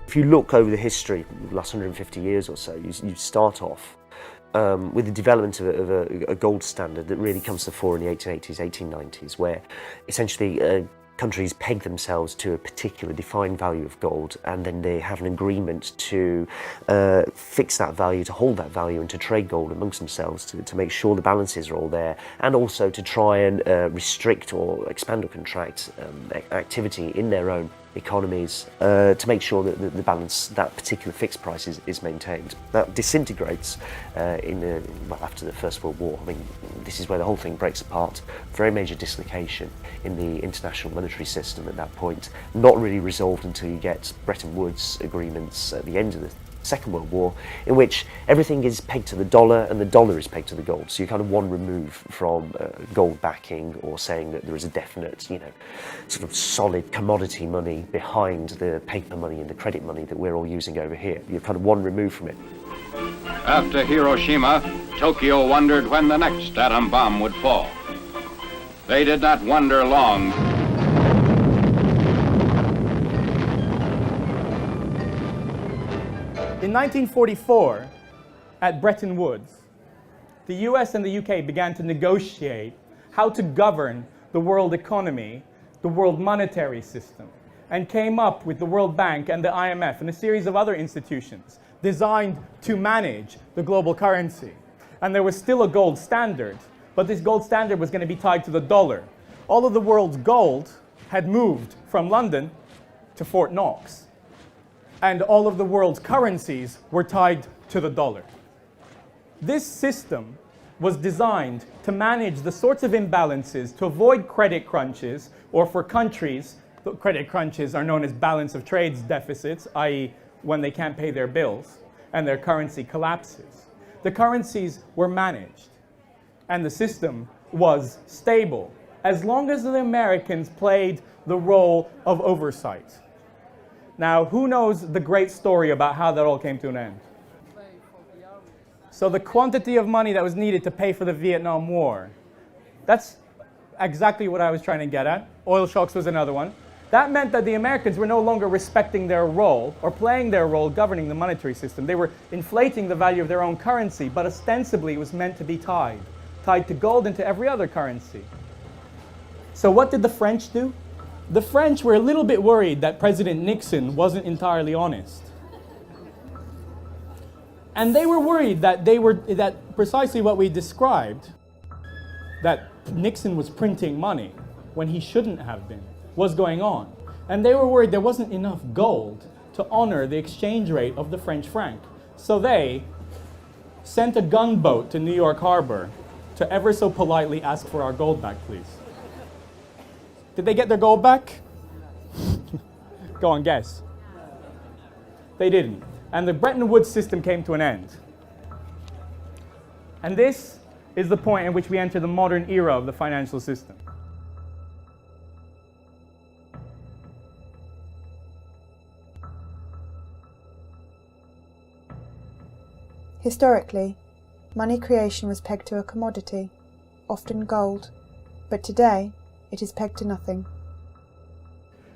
If you look over the history, the last 150 years or so, you start off with the development of a gold standard that really comes to the fore in the 1880s, 1890s, where essentially countries peg themselves to a particular defined value of gold, and then they have an agreement to fix that value, to hold that value, and to trade gold amongst themselves to make sure the balances are all there, and also to try and restrict or expand or contract activity in their own economies to make sure that the balance, that particular fixed price is maintained. That disintegrates after the First World War. I mean, this is where the whole thing breaks apart. Very major dislocation in the international monetary system at that point, not really resolved until you get Bretton Woods agreements at the end of the Second World War, in which everything is pegged to the dollar and the dollar is pegged to the gold. So you're kind of one remove from gold backing, or saying that there is a definite, sort of solid commodity money behind the paper money and the credit money that we're all using over here. You're kind of one remove from it. After Hiroshima, Tokyo wondered when the next atom bomb would fall. They did not wonder long. In 1944, at Bretton Woods, the US and the UK began to negotiate how to govern the world economy, the world monetary system, and came up with the World Bank and the IMF and a series of other institutions designed to manage the global currency. And there was still a gold standard, but this gold standard was going to be tied to the dollar. All of the world's gold had moved from London to Fort Knox, and all of the world's currencies were tied to the dollar. This system was designed to manage the sorts of imbalances, to avoid credit crunches, or for countries, the credit crunches are known as balance of trades deficits, i.e. when they can't pay their bills and their currency collapses. The currencies were managed, and the system was stable, as long as the Americans played the role of oversight. Now, who knows the great story about how that all came to an end? So the quantity of money that was needed to pay for the Vietnam War, that's exactly what I was trying to get at. Oil shocks was another one. That meant that the Americans were no longer respecting their role or playing their role governing the monetary system. They were inflating the value of their own currency, but ostensibly it was meant to be tied to gold and to every other currency. So what did the French do? The French were a little bit worried that President Nixon wasn't entirely honest. And they were worried that precisely what we described, that Nixon was printing money when he shouldn't have been, was going on. And they were worried there wasn't enough gold to honor the exchange rate of the French franc. So they sent a gunboat to New York Harbor to ever so politely ask for our gold back, please. Did they get their gold back? Go on, guess. They didn't. And the Bretton Woods system came to an end. And this is the point in which we enter the modern era of the financial system. Historically, money creation was pegged to a commodity, often gold, but today it is pegged to nothing.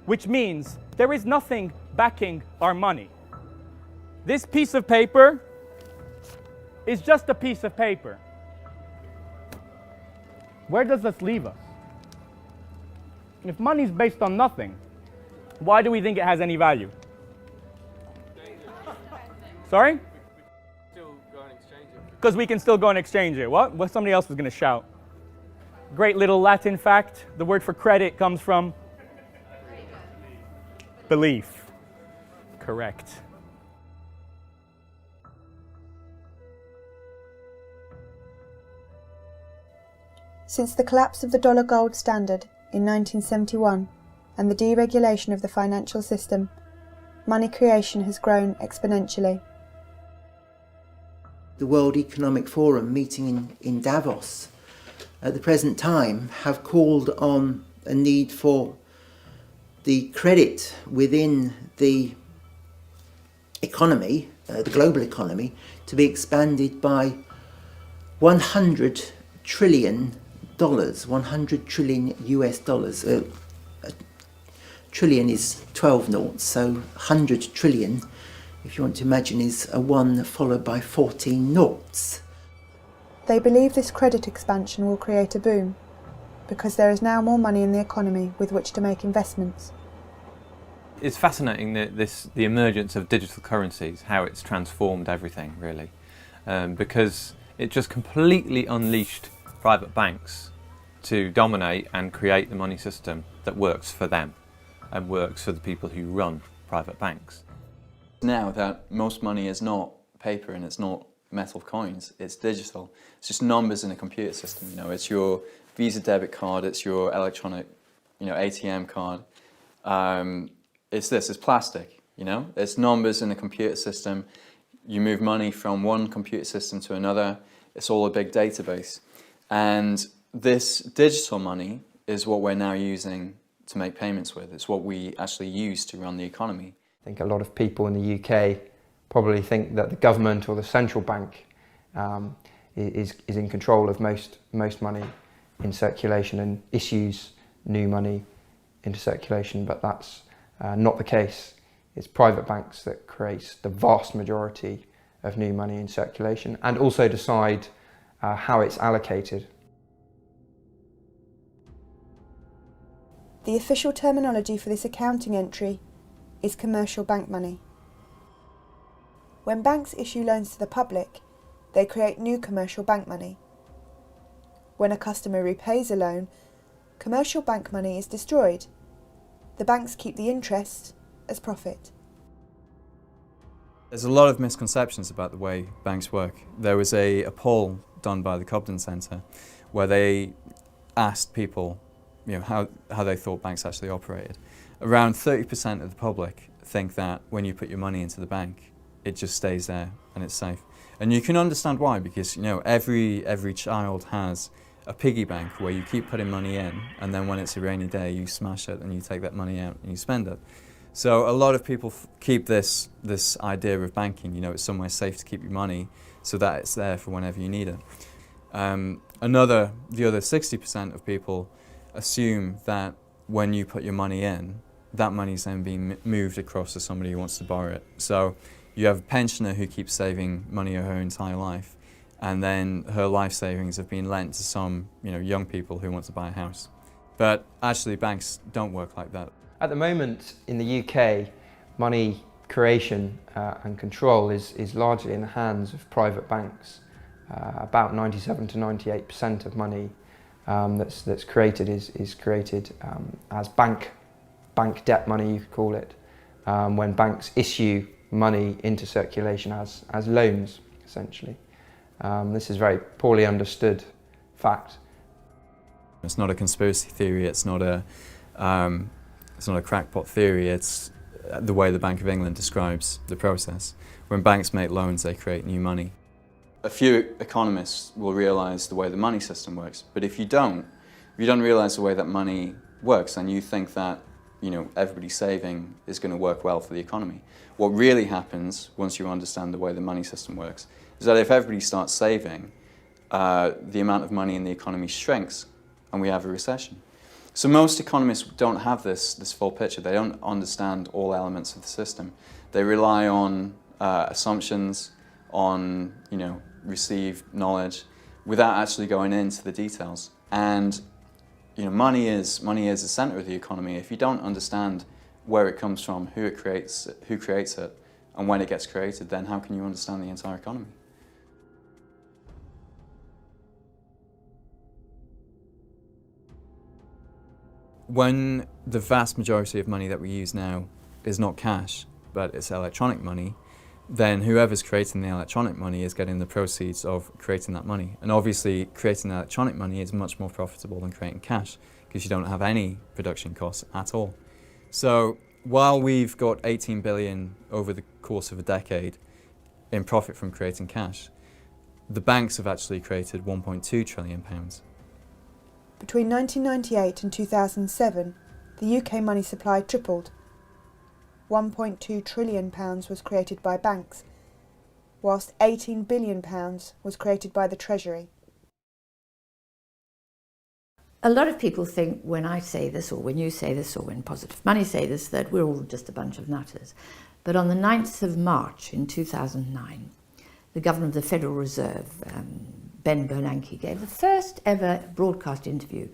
Which means there is nothing backing our money. This piece of paper is just a piece of paper. Where does this leave us? If money is based on nothing, why do we think it has any value? Sorry? Because we can still go and exchange it. What? Somebody else was going to shout. Great little Latin fact, the word for credit comes from belief. Correct. Since the collapse of the dollar gold standard in 1971 and the deregulation of the financial system, money creation has grown exponentially. The World Economic Forum meeting in Davos at the present time have called on a need for the credit within the economy, the global economy, to be expanded by $100 trillion, 100 trillion US dollars, trillion is 12 noughts, so 100 trillion, if you want to imagine, is a 1 followed by 14 noughts. They believe this credit expansion will create a boom, because there is now more money in the economy with which to make investments. It's fascinating the emergence of digital currencies, how it's transformed everything really, because it just completely unleashed private banks to dominate and create the money system that works for them and works for the people who run private banks. Now that most money is not paper and it's not metal coins, it's digital. It's just numbers in a computer system. You know, it's your Visa debit card, it's your electronic, ATM card. It's plastic. It's numbers in a computer system. You move money from one computer system to another. It's all a big database, and this digital money is what we're now using to make payments with. It's what we actually use to run the economy. I think a lot of people in the UK probably think that the government or the central bank is in control of most money in circulation and issues new money into circulation, but that's not the case. It's private banks that create the vast majority of new money in circulation and also decide how it's allocated. The official terminology for this accounting entry is commercial bank money. When banks issue loans to the public, they create new commercial bank money. When a customer repays a loan, commercial bank money is destroyed. The banks keep the interest as profit. There's a lot of misconceptions about the way banks work. There was a poll done by the Cobden Centre where they asked people how they thought banks actually operated. Around 30% of the public think that when you put your money into the bank, it just stays there and it's safe. And you can understand why, because every child has a piggy bank where you keep putting money in, and then when it's a rainy day you smash it and you take that money out and you spend it. So a lot of people keep this idea of banking, it's somewhere safe to keep your money so that it's there for whenever you need it. The other 60% of people assume that when you put your money in, that money's then being moved across to somebody who wants to borrow it. So you have a pensioner who keeps saving money her entire life, and then her life savings have been lent to some young people who want to buy a house. But actually banks don't work like that. At the moment in the UK, money creation and control is largely in the hands of private banks. About 97 to 98% of money that's created is created as bank debt money, you could call it, when banks issue money into circulation as loans, essentially. This is a very poorly understood fact. It's not a conspiracy theory, it's not a crackpot theory, it's the way the Bank of England describes the process. When banks make loans, they create new money. A few economists will realise the way the money system works, but if you don't realise the way that money works, and you think that everybody saving is going to work well for the economy. What really happens once you understand the way the money system works is that if everybody starts saving, the amount of money in the economy shrinks and we have a recession. So most economists don't have this full picture. They don't understand all elements of the system. They rely on assumptions, on received knowledge, without actually going into the details. And money is the center of the economy. If you don't understand where it comes from, who creates it, and when it gets created, then how can you understand the entire economy? When the vast majority of money that we use now is not cash, but it's electronic money, then whoever's creating the electronic money is getting the proceeds of creating that money. And obviously creating electronic money is much more profitable than creating cash, because you don't have any production costs at all. So while we've got 18 billion over the course of a decade in profit from creating cash, the banks have actually created 1.2 trillion pounds. Between 1998 and 2007, the UK money supply tripled. £1.2 trillion was created by banks, whilst £18 billion was created by the Treasury. A lot of people think when I say this, or when you say this, or when Positive Money say this, that we're all just a bunch of nutters. But on the 9th of March in 2009, the Governor of the Federal Reserve, Ben Bernanke, gave the first ever broadcast interview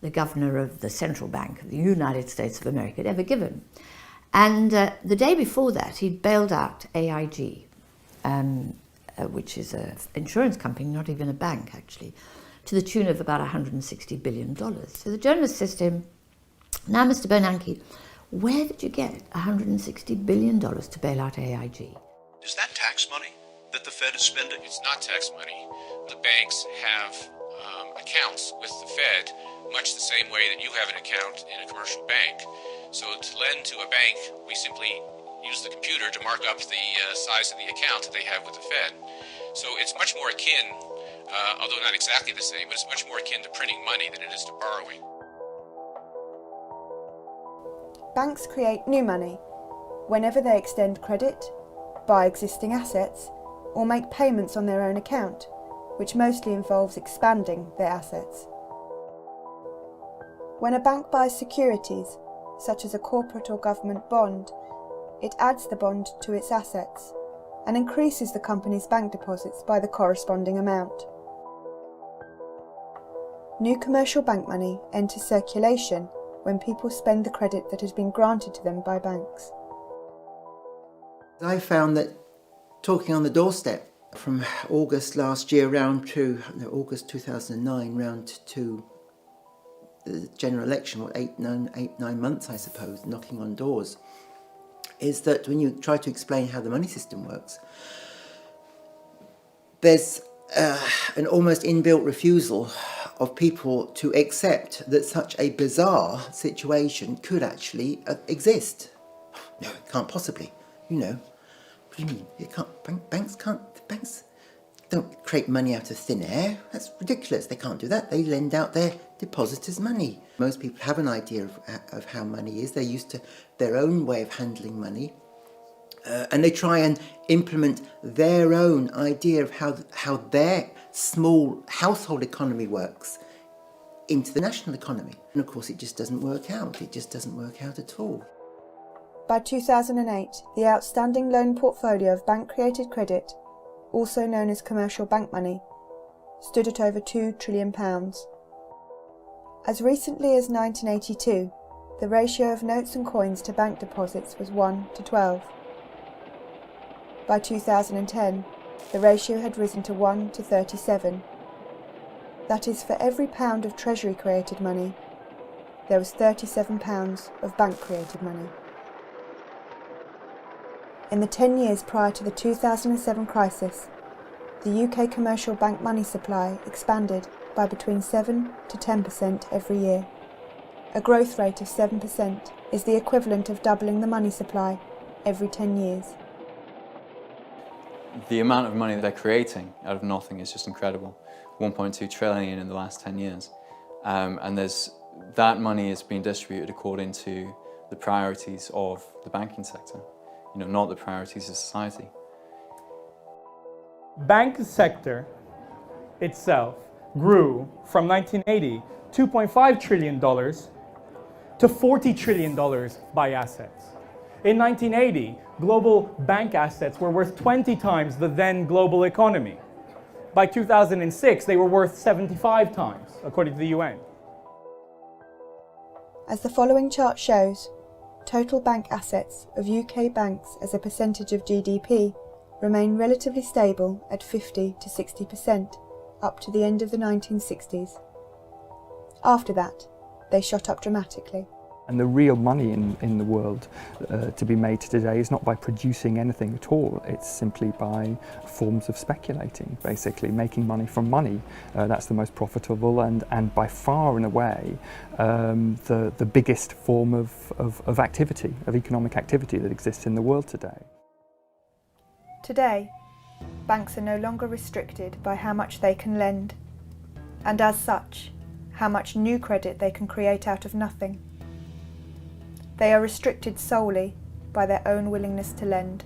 the Governor of the Central Bank of the United States of America had ever given. And the day before that, he'd bailed out AIG, which is an insurance company, not even a bank actually, to the tune of about $160 billion. So the journalist says to him, "Now, Mr. Bernanke, where did you get $160 billion to bail out AIG?" Is that tax money that the Fed is spending? It's not tax money. The banks have accounts with the Fed, much the same way that you have an account in a commercial bank. So to lend to a bank, we simply use the computer to mark up the size of the account that they have with the Fed. So it's much more akin, although not exactly the same, but it's much more akin to printing money than it is to borrowing. Banks create new money whenever they extend credit, buy existing assets, or make payments on their own account, which mostly involves expanding their assets. When a bank buys securities, such as a corporate or government bond, it adds the bond to its assets and increases the company's bank deposits by the corresponding amount. New commercial bank money enters circulation when people spend the credit that has been granted to them by banks. I found that talking on the doorstep from August last year round to August 2009 round to the general election, 9 months I suppose, knocking on doors, is that when you try to explain how the money system works, there's an almost inbuilt refusal of people to accept that such a bizarre situation could actually exist. No, it can't possibly. You know, what do you mean? It can't. Banks don't create money out of thin air. That's ridiculous. They can't do that. They lend out their depositors' money. Most people have an idea of how money is. They're used to their own way of handling money. And they try and implement their own idea of how their small household economy works into the national economy. And of course it just doesn't work out. It just doesn't work out at all. By 2008, the outstanding loan portfolio of bank-created credit, also known as commercial bank money, stood at over £2 trillion. As recently as 1982, the ratio of notes and coins to bank deposits was 1 to 12. By 2010, the ratio had risen to 1 to 37. That is, for every pound of Treasury-created money, there was £37 of bank-created money. In the 10 years prior to the 2007 crisis, the UK commercial bank money supply expanded by between 7 to 10% every year. A growth rate of 7% is the equivalent of doubling the money supply every 10 years. The amount of money that they're creating out of nothing is just incredible. 1.2 trillion in the last 10 years. And that money is being distributed according to the priorities of the banking sector, not the priorities of society. Bank sector itself grew from 1980, $2.5 trillion to $40 trillion by assets. In 1980, global bank assets were worth 20 times the then global economy. By 2006, they were worth 75 times, according to the UN. As the following chart shows, total bank assets of UK banks as a percentage of GDP remain relatively stable at 50 to 60% up to the end of the 1960s. After that, they shot up dramatically. And the real money in the world to be made today is not by producing anything at all. It's simply by forms of speculating, basically making money from money. That's the most profitable and by far and away the biggest form of activity, of economic activity that exists in the world today. Today, banks are no longer restricted by how much they can lend, and as such, how much new credit they can create out of nothing. They are restricted solely by their own willingness to lend.